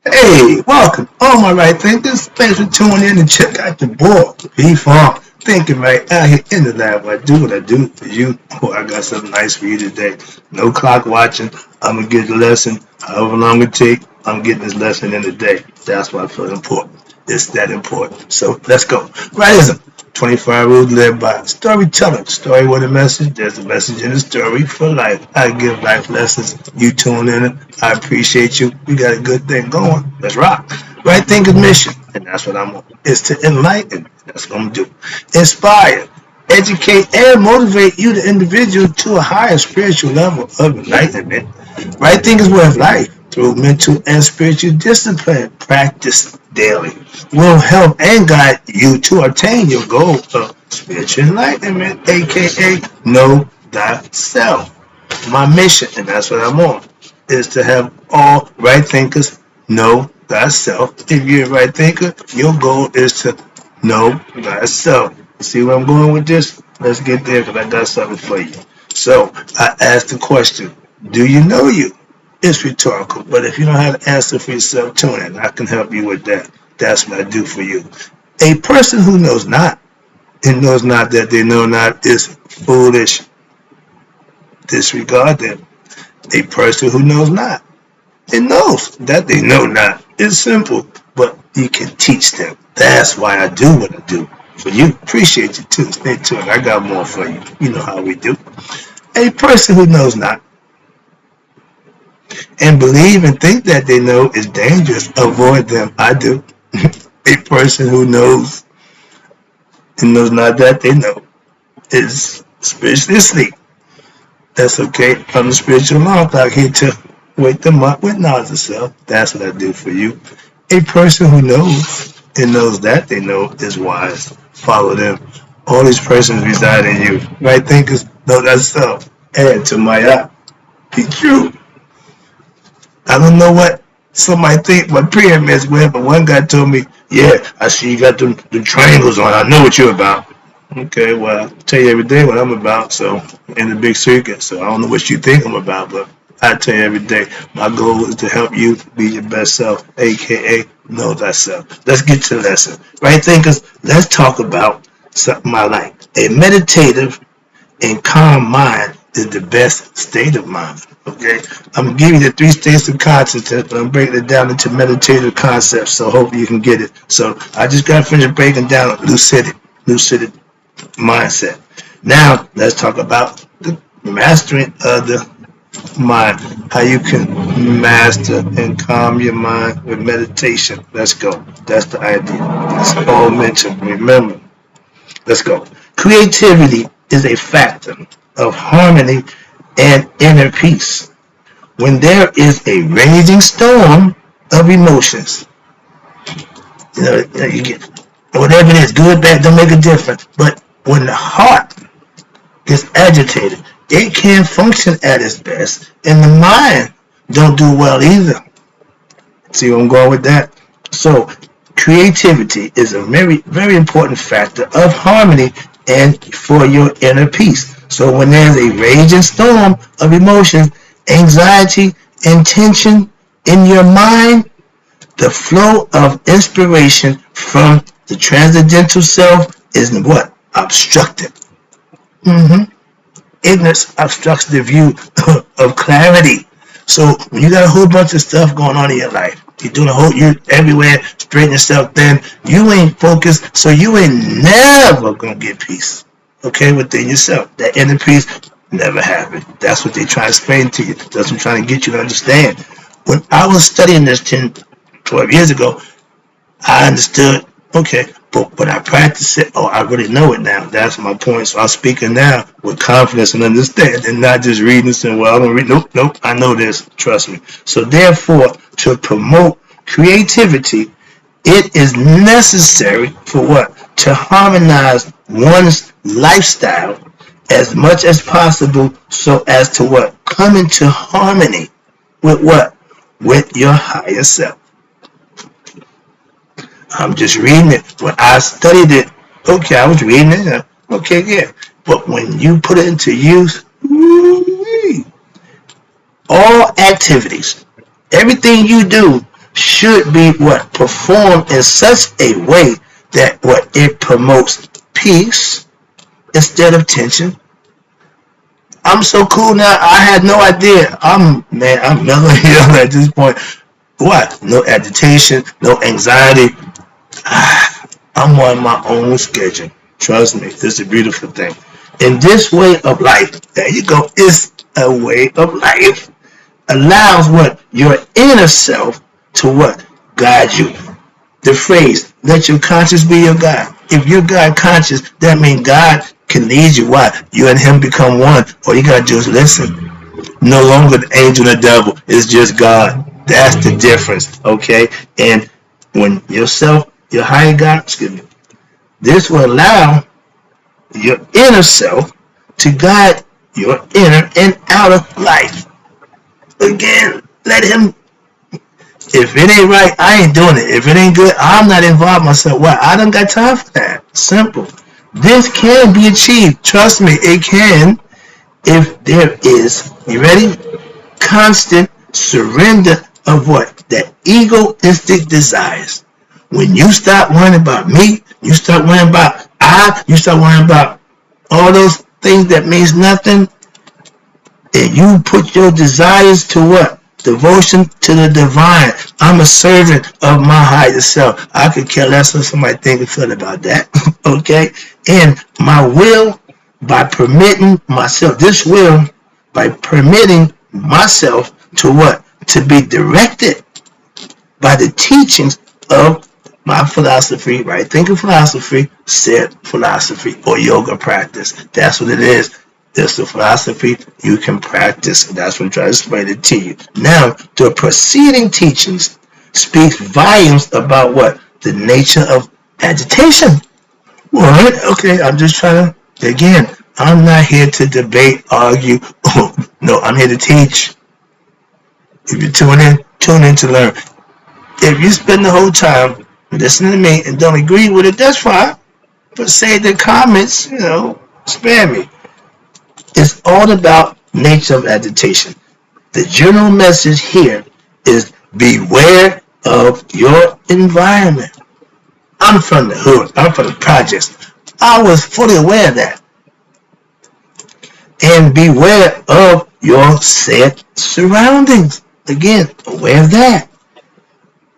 Hey, welcome, all my right thinkers. Thanks for tuning in and check out the board. B-Farm, thinking right out here in the lab. I do what I do for you. Oh, I got something nice for you today. No clock watching. I'm going to get the lesson. However long it takes, I'm getting this lesson in a day. That's why I feel important. It's that important. So let's go. Rightism. 25 rules led by storytelling. Story with a message. There's a message in the story for life. I give life lessons. You tune in. I appreciate you. We got a good thing going. Let's rock. Right thinking mission. And that's what I'm on. Is to enlighten. That's what I'm going to do. Inspire. Educate and motivate you, the individual, to a higher spiritual level of enlightenment. Right thinking is way of life through mental and spiritual discipline practiced daily will help and guide you to attain your goal of spiritual enlightenment, aka know thyself. My mission, and that's what I'm on, is to have all right thinkers know thyself. If you're a right thinker, your goal is to know thyself. See where I'm going with this? Let's get there because I got something for you. So I asked the question, do you know you? It's rhetorical, but if you don't have an answer for yourself, tune in. I can help you with that. That's what I do for you. A person who knows not and knows not that they know not is foolish. Disregard them. A person who knows not and knows that they know not is simple, but you can teach them. That's why I do what I do for you. Appreciate you too. Stay tuned. I got more for you. You know how we do. A person who knows not and believe and think that they know is dangerous. Avoid them. I do. A person who knows and knows not that they know is spiritually asleep. That's okay. I'm the spiritual alarm clock here to wake them up with knowledge of self. That's what I do for you. A person who knows and knows that they know is wise. Follow them. All these persons reside in you. Right thinkers know that self. Add to my eye. Be true. I don't know what somebody think what pyramids were, but one guy told me, yeah, I see you got them triangles on. I know what you're about. Okay, well, I tell you every day what I'm about, so in the big circuit. So I don't know what you think I'm about, but I tell you every day, my goal is to help you be your best self, aka know thyself. Let's get to the lesson. Right thinkers, let's talk about something I like. A meditative and calm mind is the best state of mind. Okay, I'm gonna give you the 3 states of consciousness, but I'm breaking it down into meditative concepts, so hopefully you can get it. So I just got finished breaking down lucid mindset. Now let's talk about the mastering of the mind. How you can master and calm your mind with meditation. Let's go. That's the idea. It's all mentioned. Remember. Let's go. Creativity is a factor of harmony and inner peace. When there is a raging storm of emotions, you get whatever it is, good, bad, don't make a difference. But when the heart is agitated, it can't function at its best, and the mind don't do well either. See where I'm going with that? So creativity is a very, very important factor of harmony and for your inner peace. So when there's a raging storm of emotions, anxiety, and tension in your mind, the flow of inspiration from the transcendental self is what? Obstructed. Ignorance obstructs the view of clarity. So when you got a whole bunch of stuff going on in your life, you're everywhere, spreading yourself thin, you ain't focused, so you ain't never gonna get peace. Okay, within yourself. That inner peace never happened. That's what they try to explain to you. That's what I'm trying to get you to understand. When I was studying this 10, 12 years ago, I understood, okay, but I practice it, I really know it now. That's my point. So I'm speaking now with confidence and understanding, not just reading and saying, well, I don't read. Nope, I know this. Trust me. So therefore, to promote creativity, it is necessary for what? To harmonize one's lifestyle as much as possible so as to what? Come into harmony with what? With your higher self. I'm just reading it. When I studied it, okay, I was reading it. Okay, yeah. But when you put it into use, all activities, everything you do should be what? Performed in such a way that what? It promotes peace instead of tension. I'm so cool now. I had no idea. I'm mentally ill at this point. What? No agitation, no anxiety. I'm on my own schedule. Trust me, this is a beautiful thing. In this way of life, there you go. It's a way of life. Allows what? Your inner self to what? Guide you. The phrase, let your conscience be your guide. If you're God conscious, that means God can lead you. Why? You and him become one. All you gotta do is listen. No longer the angel and the devil. It's just God. That's the difference. Okay? And when yourself, your higher God, excuse me, this will allow your inner self to guide your inner and outer life. Again, let him. If it ain't right, I ain't doing it. If it ain't good, I'm not involved myself. Why? I don't got time for that. Simple. This can be achieved. Trust me, it can. If there is, you ready? Constant surrender of what? That egoistic desires. When you stop worrying about me, you start worrying about you start worrying about all those things that means nothing, and you put your desires to what? Devotion to the divine. I'm a servant of my higher self. I could care less what somebody think and feel about that. Okay? And my will, by permitting myself, this will, by permitting myself to what? To be directed by the teachings of my philosophy, right? Thinking philosophy, said philosophy, or yoga practice. That's what it is. It's a philosophy you can practice. That's what I'm trying to explain it to you. Now, the preceding teachings speak volumes about what? The nature of agitation. What? Okay, I'm just trying to, again, I'm not here to debate, argue. No, I'm here to teach. If you tune in to learn. If you spend the whole time listening to me and don't agree with it, that's fine. But say the comments, spare me. It's all about nature of agitation. The general message here is beware of your environment. I'm from the hood. I'm from the projects. I was fully aware of that. And beware of your said surroundings. Again, aware of that.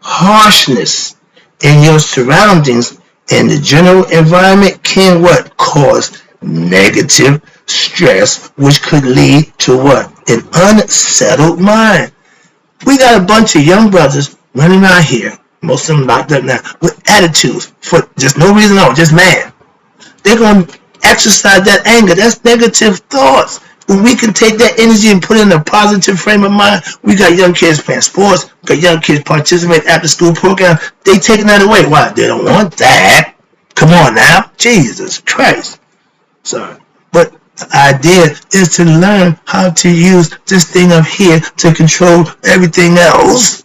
Harshness in your surroundings and the general environment can what? Cause negative stress, which could lead to what? An unsettled mind. We got a bunch of young brothers running around here, most of them locked up now, with attitudes for just no reason at all, just mad. They're going to exercise that anger. That's negative thoughts. When we can take that energy and put it in a positive frame of mind, we got young kids playing sports, we got young kids participating after school programs. They taking that away. Why? They don't want that. Come on now. Jesus Christ. Sorry. But the idea is to learn how to use this thing up here to control everything else.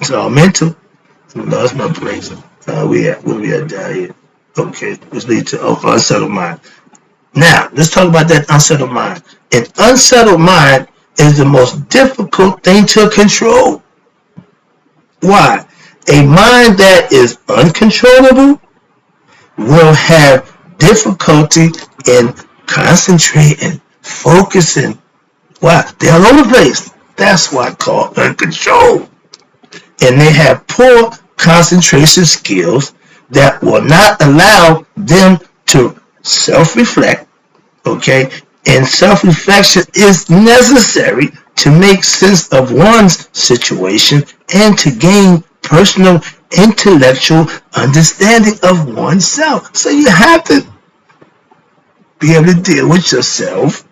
It's all mental. Lost my place. Where we at down here? Okay, let's lead to unsettled mind. Now, let's talk about that unsettled mind. An unsettled mind is the most difficult thing to control. Why? A mind that is uncontrollable will have difficulty in concentrating, focusing. Why? They're all over the place. That's why it's called uncontrolled. And they have poor concentration skills that will not allow them to self-reflect, okay? And self-reflection is necessary to make sense of one's situation and to gain personal intellectual understanding of oneself. So you have to be able to deal with yourself.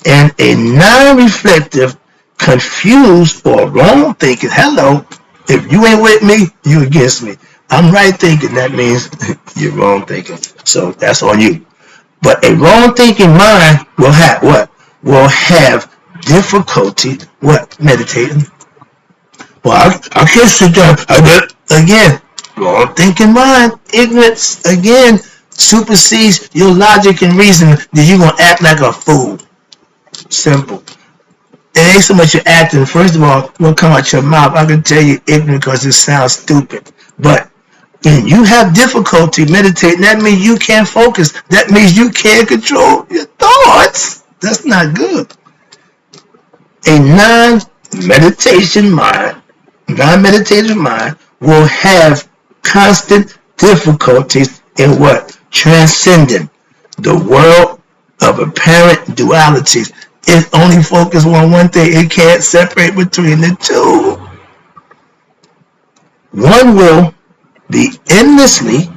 And a non-reflective, confused, or wrong thinking, hello, if you ain't with me, you against me. I'm right thinking, that means you're wrong thinking. So that's on you. But a wrong thinking mind will have what? Will have difficulty, what? Meditating. Well, I can't sit down. Again, wrong thinking mind, ignorance, again, supersedes your logic and reason that you're going to act like a fool. Simple. it ain't so much your acting. First of all, what come out your mouth, I can tell you ignorant because it sounds stupid. But when you have difficulty meditating, that means you can't focus. That means you can't control your thoughts. That's not good. A non-meditation mind, non-meditative mind will have constant difficulties in what? Transcending the world of apparent dualities. It only focuses on one thing. It can't separate between the two. One will be endlessly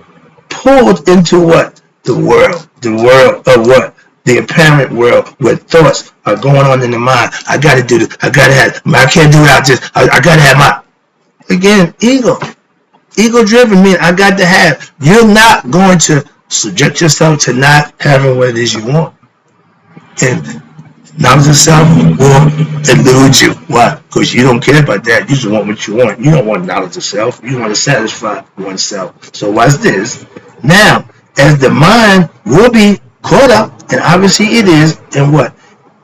pulled into what? The world. The world of what? The apparent world where thoughts are going on in the mind. I got to do this. I got to have. I can't do without this. I got to have my. Again, ego. Ego driven means I got to have. You're not going to subject yourself to not having what it is you want. And knowledge of self will elude you. Why? Because you don't care about that. You just want what you want. You don't want knowledge of self. You want to satisfy oneself. So watch this. Now, as the mind will be caught up, and obviously it is, in what?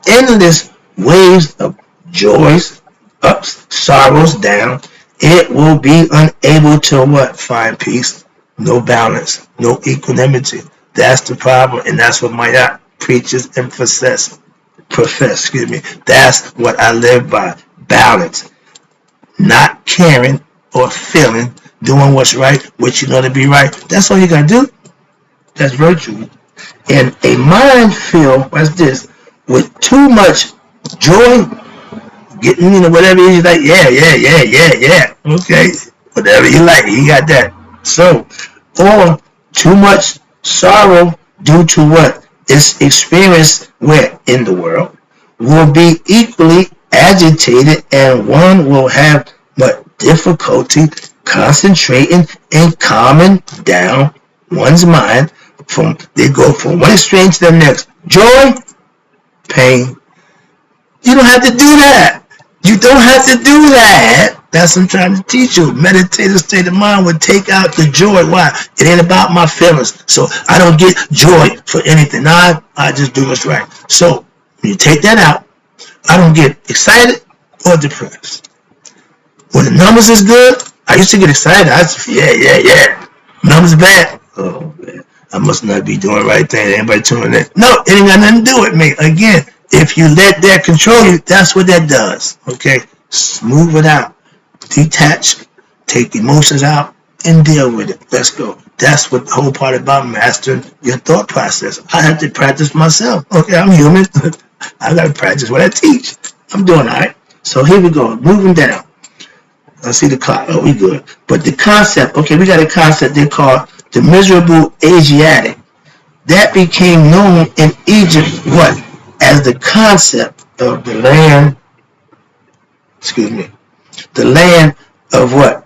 Endless waves of joys, ups, sorrows, down, it will be unable to what? Find peace. No balance. No equanimity. That's the problem, and that's what Mayat preaches and profess. That's what I live by. Balance. Not caring or feeling, doing what's right, what you know to be right. That's all you gotta do. That's virtue. And a mind filled, what's this, with too much joy, getting, whatever you like, yeah. Okay. Whatever you like, you got that. So, or too much sorrow due to what? Its experience where in the world will be equally agitated, and one will have but difficulty concentrating and calming down one's mind. They go from one extreme to the next. Joy, pain. You don't have to do that. You don't have to do that. That's what I'm trying to teach you. Meditative state of mind would take out the joy. Why? It ain't about my feelings. So I don't get joy for anything. Now I just do what's right. So when you take that out, I don't get excited or depressed. When the numbers is good, I used to get excited. I just, yeah. Numbers bad. Oh, man. I must not be doing the right thing. Anybody tuning in? No, it ain't got nothing to do with me. Again, if you let that control you, that's what that does. Okay? Smooth it out. Detach. Take emotions out and deal with it. Let's go. That's what the whole part about mastering your thought process. I have to practice myself. Okay, I'm human. I got to practice what I teach. I'm doing all right. So here we go. Moving down. I see the clock. Oh, we good. But the concept, okay, we got a concept they call the miserable Asiatic. That became known in Egypt, what? As the concept of the land, the land of what?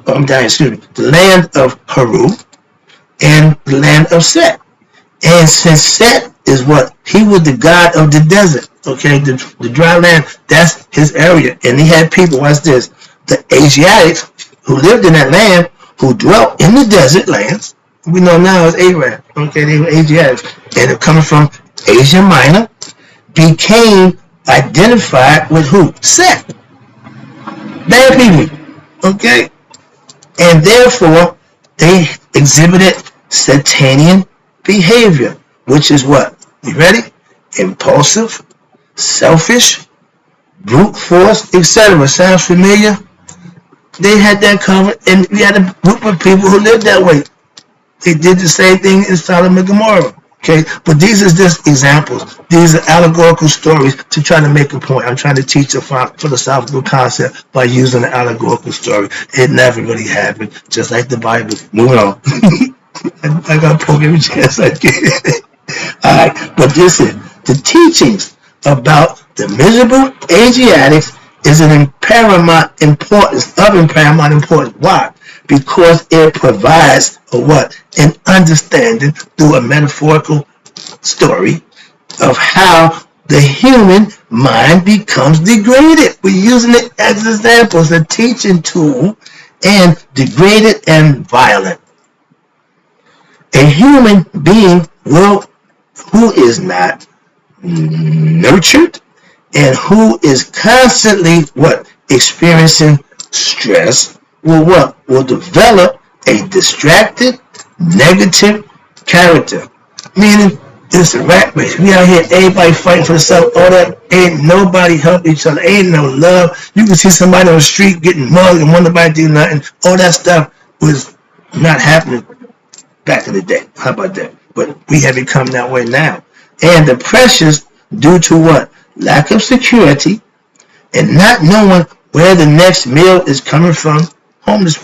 I'm dying, the land of Haru and the land of Set. And since Set is what? He was the god of the desert, okay? The dry land, that's his area. And he had people, watch this, the Asiatics who lived in that land, who dwelt in the desert lands. We know now as Arab, okay? They were Asiatics. And they're coming from Asia Minor, became identified with who? Set. Bad people, okay? And therefore, they exhibited Satanian behavior, which is what? You ready? Impulsive, selfish, brute force, etc. Sounds familiar? They had that covered, and we had a group of people who lived that way. They did the same thing in Sodom and Gomorrah. Okay, but these are just examples. These are allegorical stories to try to make a point. I'm trying to teach a philosophical concept by using an allegorical story. It never really happened, just like the Bible. Moving on. I got to poke every chance I get. All right, but listen, the teachings about the miserable Asiatics is of paramount importance. Why? Because it provides a what? An understanding through a metaphorical story of how the human mind becomes degraded. We're using it as examples, a teaching tool, and degraded and violent. A human being who is not nurtured, and who is constantly what? Experiencing stress will what? Will develop a distracted, negative character. Meaning, it's a rat race. We out here, everybody fighting for themselves. All that, ain't nobody helping each other. Ain't no love. You can see somebody on the street getting mugged and one nobody do nothing. All that stuff was not happening back in the day. How about that? But we have become that way now. And the pressures due to what? Lack of security and not knowing where the next meal is coming from. Homeless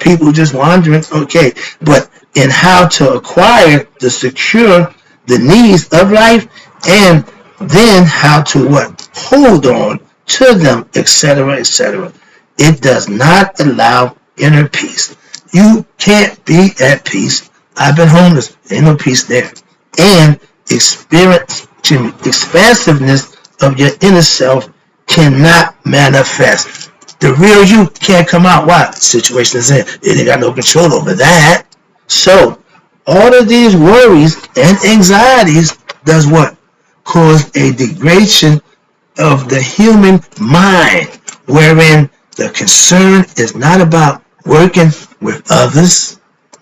people just wandering, okay. But in how to acquire the secure the needs of life, and then how to what? Hold on to them, etc., etc. It does not allow inner peace. You can't be at peace. I've been homeless. Ain't no peace there. And expansiveness of your inner self cannot manifest. The real you can't come out. Why? The situation is in. It ain't got no control over that. So, all of these worries and anxieties does what? Cause a degradation of the human mind, wherein the concern is not about working with others,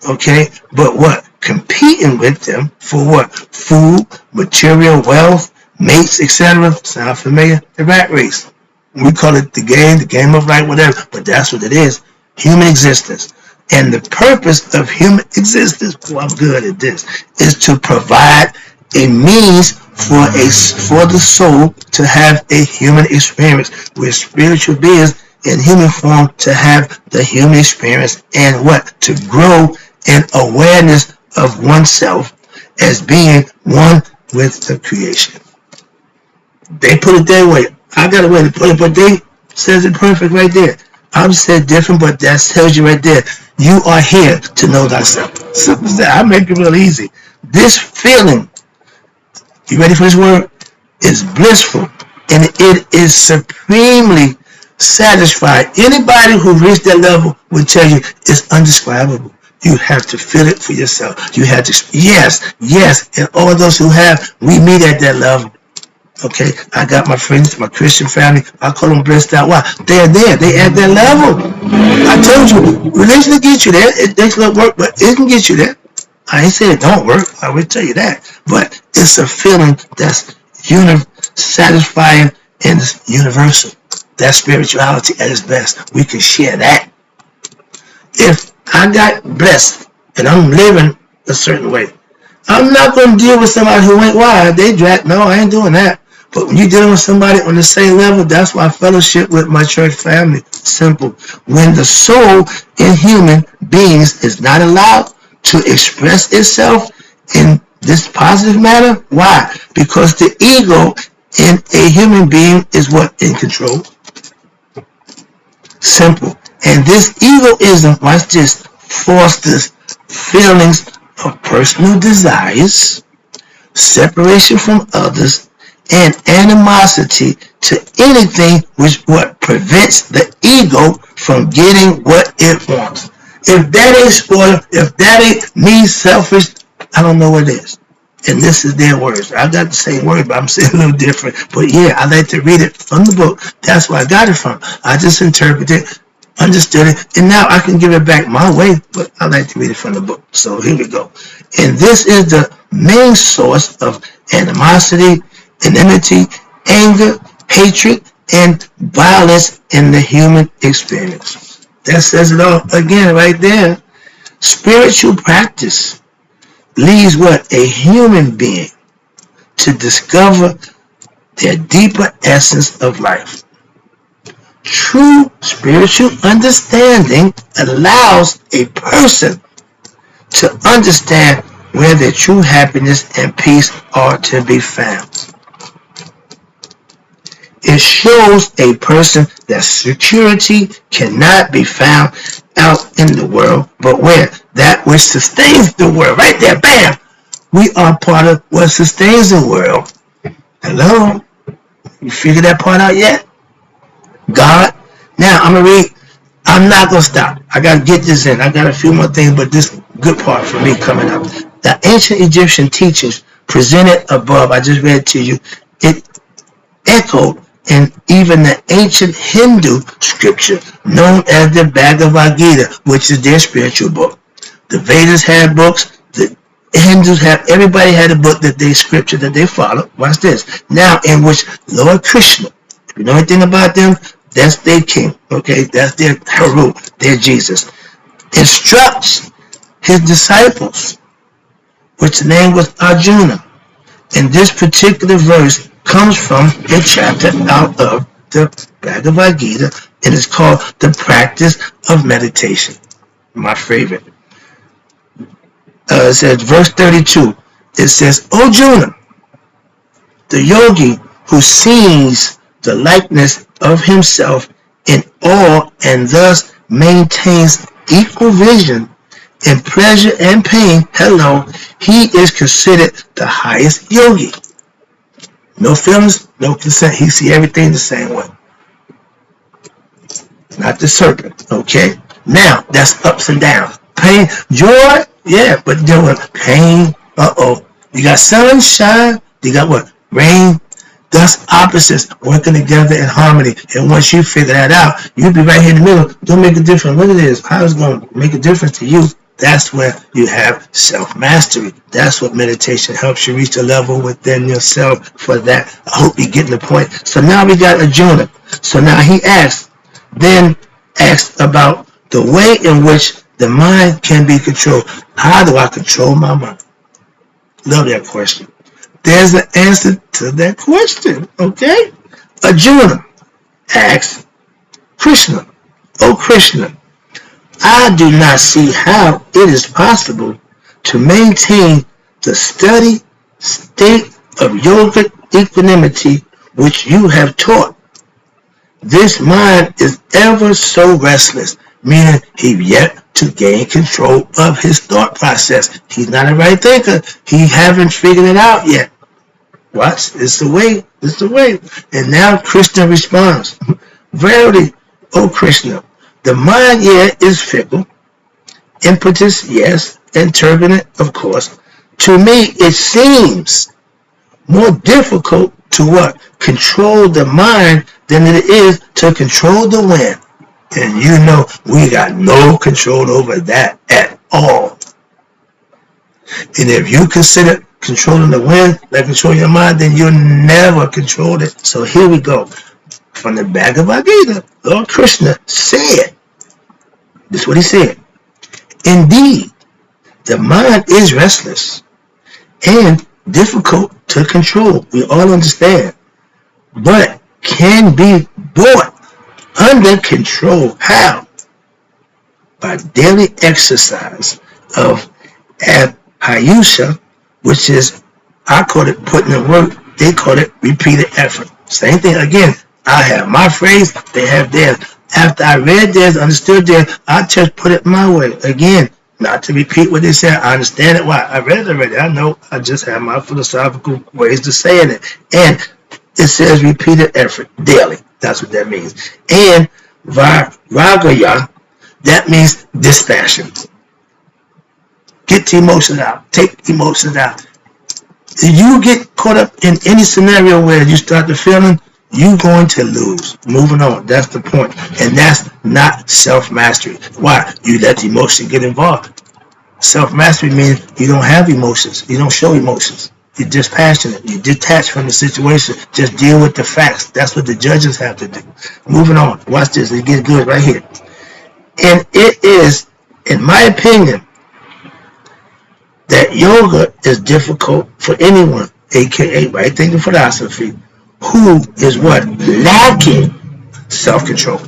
okay, but what? Competing with them for what? Food, material, wealth, mates, etc. Sound familiar? The rat race. We call it the game of life, whatever, but that's what it is. Human existence. And the purpose of human existence, oh, I'm good at this, is to provide a means for the soul to have a human experience, with spiritual beings in human form to have the human experience, and what? To grow in awareness of oneself as being one with the creation. They put it their way. I got a way to put it, but they says it perfect right there. I'm said different, but that tells you right there. You are here to know thyself. So I make it real easy. This feeling, you ready for this word? Is blissful, and it is supremely satisfied. Anybody who reached that level will tell you it's undescribable. You have to feel it for yourself. You have to, yes, and all those who have, we meet at that level. Okay, I got my friends, my Christian family, I call them blessed out. Why? They're there. They at that level. I told you, religion will get you there. It takes a little work, but it can get you there. I ain't saying it don't work. I will tell you that. But it's a feeling that's satisfying and it's universal. That's spirituality at its best. We can share that. If I got blessed and I'm living a certain way, I'm not going to deal with somebody who ain't wild. They drag. No, I ain't doing that. But when you're dealing with somebody on the same level, that's why I fellowship with my church family. Simple. When the soul in human beings is not allowed to express itself in this positive manner, why? Because the ego in a human being is what? In control. Simple. And this egoism, watch this, fosters feelings of personal desires, separation from others, and animosity to anything which what prevents the ego from getting what it wants. If that ain't spoiled, if that ain't me selfish, I don't know what it is. And this is their words. I got the same word, but I'm saying a little different. But yeah, I like to read it from the book. That's where I got it from. I just interpreted it, understood it, and now I can give it back my way, but I like to read it from the book. So here we go. And this is the main source of animosity, enmity, anger, hatred, and violence in the human experience. That says it all again right there. Spiritual practice leads what? A human being to discover their deeper essence of life. True spiritual understanding allows a person to understand where their true happiness and peace are to be found. It shows a person that security cannot be found out in the world, but where? That which sustains the world. Right there, bam! We are part of what sustains the world. Hello? You figured that part out yet? God. Now, I'm going to read. I'm not going to stop. I got to get this in. I got a few more things, but this good part for me coming up. The ancient Egyptian teachers presented above, I just read to you, it echoed in even the ancient Hindu scripture known as the Bhagavad Gita, which is their spiritual book. The Vedas had books. The Hindus have, everybody had a book that they scripture that they follow. Watch this. Now, in which Lord Krishna, if you know anything about them, that's their king. Okay, that's their Haru, their Jesus. Instructs his disciples, which the name was Arjuna. And this particular verse comes from a chapter out of the Bhagavad Gita, and it's called The Practice of Meditation. My favorite. It says, verse 32, it says, O Arjuna, the yogi who sees the likeness of himself in all and thus maintains equal vision in pleasure and pain, hello, he is considered the highest yogi. No feelings, no consent. He see everything the same way. Not the serpent, okay? Now, that's ups and downs. Pain, joy, yeah, but then what? Pain, uh-oh. You got sunshine, you got what? Rain. Thus opposites working together in harmony. And once you figure that out, you'll be right here in the middle. Don't make a difference. Look at this. How it's going to make a difference to you? That's where you have self-mastery. That's what meditation helps you reach a level within yourself for that. I hope you're getting the point. So now we got Arjuna. So now he then asks about the way in which the mind can be controlled. How do I control my mind? Love that question. There's an answer to that question, okay? Arjuna asks Krishna, O Krishna, I do not see how it is possible to maintain the steady state of yogic equanimity which you have taught. This mind is ever so restless, meaning he yet to gain control of his thought process. He's not a right thinker. He haven't figured it out yet. Watch, it's the way, it's the way. And now Krishna responds, verily, O Krishna, the mind, yeah, is fickle, impetuous, yes, and turbulent, of course. To me, it seems more difficult to what? Control the mind than it is to control the wind. And you know we got no control over that at all. And if you consider controlling the wind like controlling your mind, then you'll never control it. So here we go. From the Bhagavad Gita, Lord Krishna said, this is what he said, indeed, the mind is restless and difficult to control. We all understand. But can be brought under control. How? By daily exercise of Ayusha, which is, I call it putting in work, they call it repeated effort. Same thing again. I have my phrase, they have theirs. After I read theirs, understood theirs, I just put it my way. Again, not to repeat what they said, I understand it. Why? I read it already. I know. I just have my philosophical ways to saying it. And it says repeated effort daily. That's what that means. And Vairagya, that means dispassion. Get the emotions out. Take emotions out. If you get caught up in any scenario where you start the feeling, you're going to lose. Moving on. That's the point. And that's not self-mastery. Why? You let the emotion get involved. Self-mastery means you don't have emotions. You don't show emotions. You're dispassionate. You're detached from the situation. Just deal with the facts. That's what the judges have to do. Moving on. Watch this. It gets good right here. And it is, in my opinion, that yoga is difficult for anyone, aka right thinking philosophy, who is what? Lacking self-control.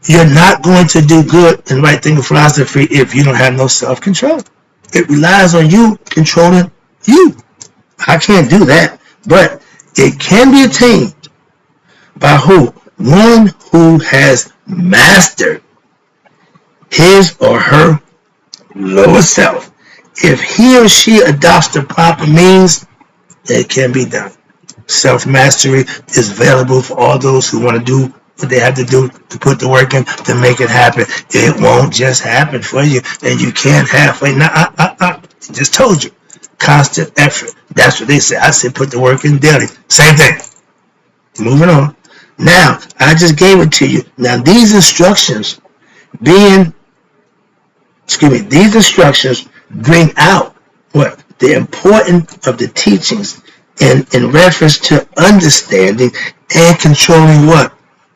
You're not going to do good in right thinking philosophy if you don't have no self-control. It relies on you controlling you. I can't do that, but it can be attained by who? One who has mastered his or her lower self. If he or she adopts the proper means, it can be done. Self-mastery is available for all those who want to do what they have to do to put the work in to make it happen. It won't just happen for you, and you can't halfway. I just told you. constant effort. That's what they say. I say put the work in daily. Same thing. Moving on. Now, I just gave it to you. Now, these instructions bring out what? The importance of the teachings in reference to understanding and controlling what?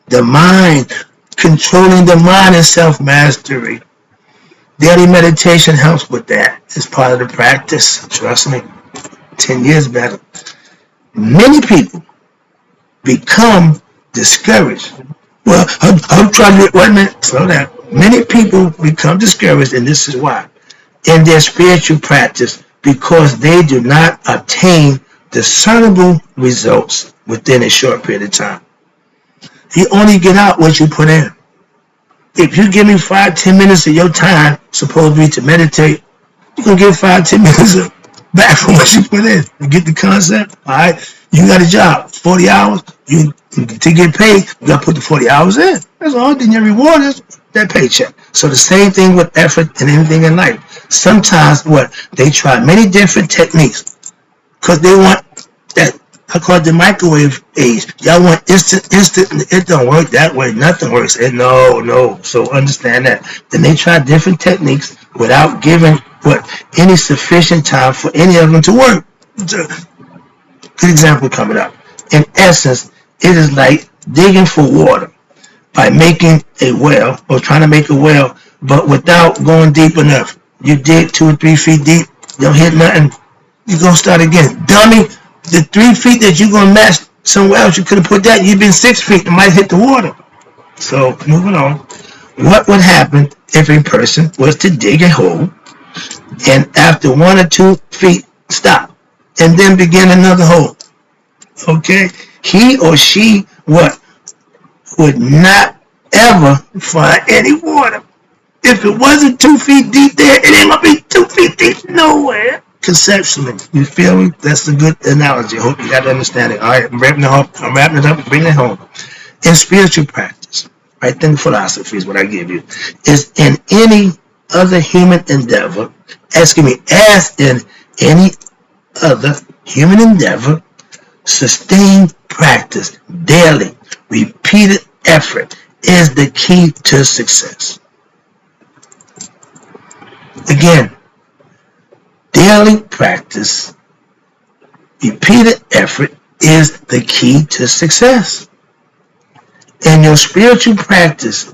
The mind. Controlling the mind and self-mastery. Daily meditation helps with that. It's part of the practice. Trust me. 10 years better. Many people become discouraged. Well, I'm trying to, wait a minute, slow down. Many people become discouraged, and this is why, in their spiritual practice, because they do not obtain discernible results within a short period of time. You only get out what you put in. If you give me 5-10 minutes of your time, supposedly to meditate, you're going to get 5-10 minutes back from what you put in. You get the concept? All right? You got a job, 40 hours. To get paid, you got to put the 40 hours in. That's all. Then your reward is that paycheck. So the same thing with effort and anything in life. Sometimes they try many different techniques because they want that. I call it the microwave age. Y'all want instant. It don't work that way. Nothing works. No. So understand that. Then they try different techniques without giving any sufficient time for any of them to work. Good example coming up. In essence, it is like digging for water by making a well or trying to make a well, but without going deep enough. You dig 2 or 3 feet deep, you don't hit nothing. You're going to start again. Dummy, the 3 feet that you're going to match somewhere else, you could have put that, you've been 6 feet, it might hit the water. So, moving on. What would happen if a person was to dig a hole and after 1 or 2 feet stop and then begin another hole? Okay? He or she would not ever find any water. If it wasn't 2 feet deep there, it ain't going to be 2 feet deep nowhere. Conceptually, you feel me? That's a good analogy. I hope you got to understand it. All right, I'm wrapping it up and bringing it home. In spiritual practice, right, then philosophy is what I give you, is in any other human endeavor, as in any other human endeavor, sustained practice, daily, repeated effort is the key to success. Again, daily practice, repeated effort is the key to success. In your spiritual practice,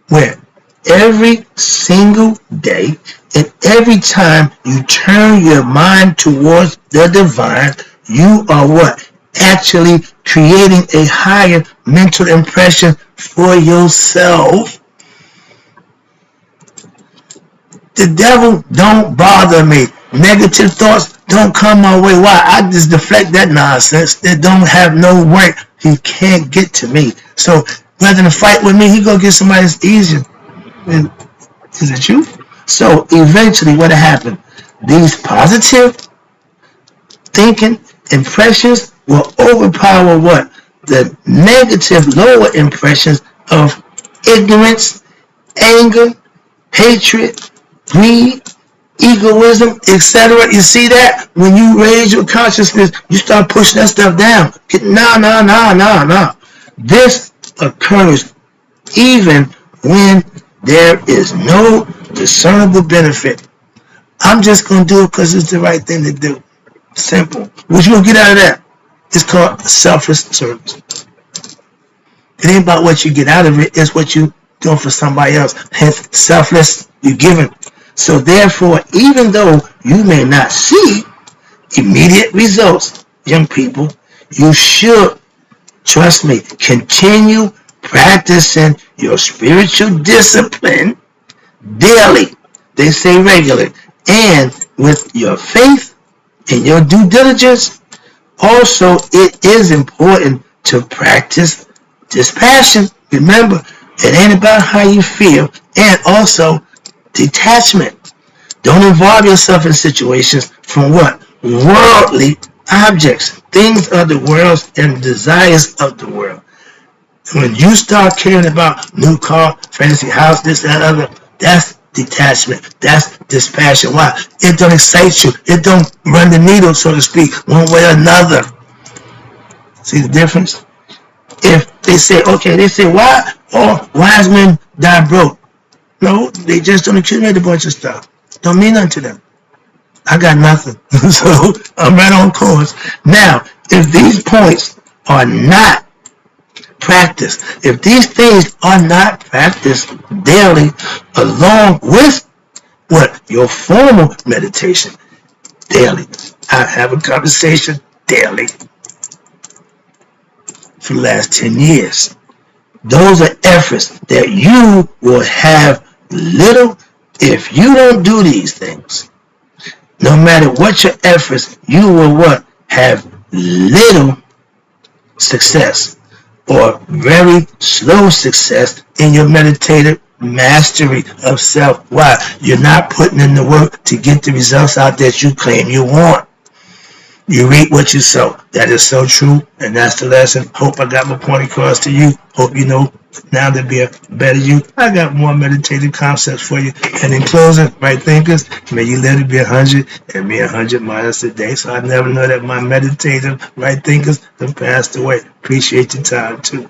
where every single day and every time you turn your mind towards the divine, you are actually creating a higher mental impression for yourself. The devil don't bother me. Negative thoughts don't come my way. Why? I just deflect that nonsense. That don't have no weight. He can't get to me. So rather than fight with me, he go get somebody that's easier. Is it true? So eventually what happened? These positive thinking impressions will overpower the negative lower impressions of ignorance, anger, hatred, greed, egoism, etc. You see that? When you raise your consciousness, you start pushing that stuff down. No. This occurs even when there is no discernible benefit. I'm just going to do it because it's the right thing to do. Simple. What you going to get out of that? It's called selfless service. It ain't about what you get out of it. It's what you doing for somebody else. Hence, selfless, you're giving. So therefore, even though you may not see immediate results, young people, you should, trust me, continue practicing your spiritual discipline daily. They say regularly. And with your faith and your due diligence, also it is important to practice dispassion. Remember, it ain't about how you feel. And also detachment. Don't involve yourself in situations from worldly objects, things of the world and desires of the world. When you start caring about new car, fancy house, this, that, other, that's detachment. That's dispassion. Why? It don't excite you. It don't run the needle, so to speak, one way or another. See the difference? If they say, okay, they say, why all wise men die broke? No, they just don't accumulate a bunch of stuff. Don't mean nothing to them. I got nothing. So I'm right on course. Now, if these points are not practiced, if these things are not practiced daily, along with what? Your formal meditation daily. I have a conversation daily for the last 10 years. Those are efforts that you will have little if you don't do these things. No matter what your efforts, you will what? Have little success or very slow success in your meditative mastery of self. Why? You're not putting in the work to get the results out that you claim you want. You reap what you sow. That is so true, and that's the lesson. Hope I got my point across to you. Hope you know now to be a better you. I got more meditative concepts for you. And in closing, right thinkers, may you live to be 100 and be 100 miles a day. So I never know that my meditative right thinkers have passed away. Appreciate your time too.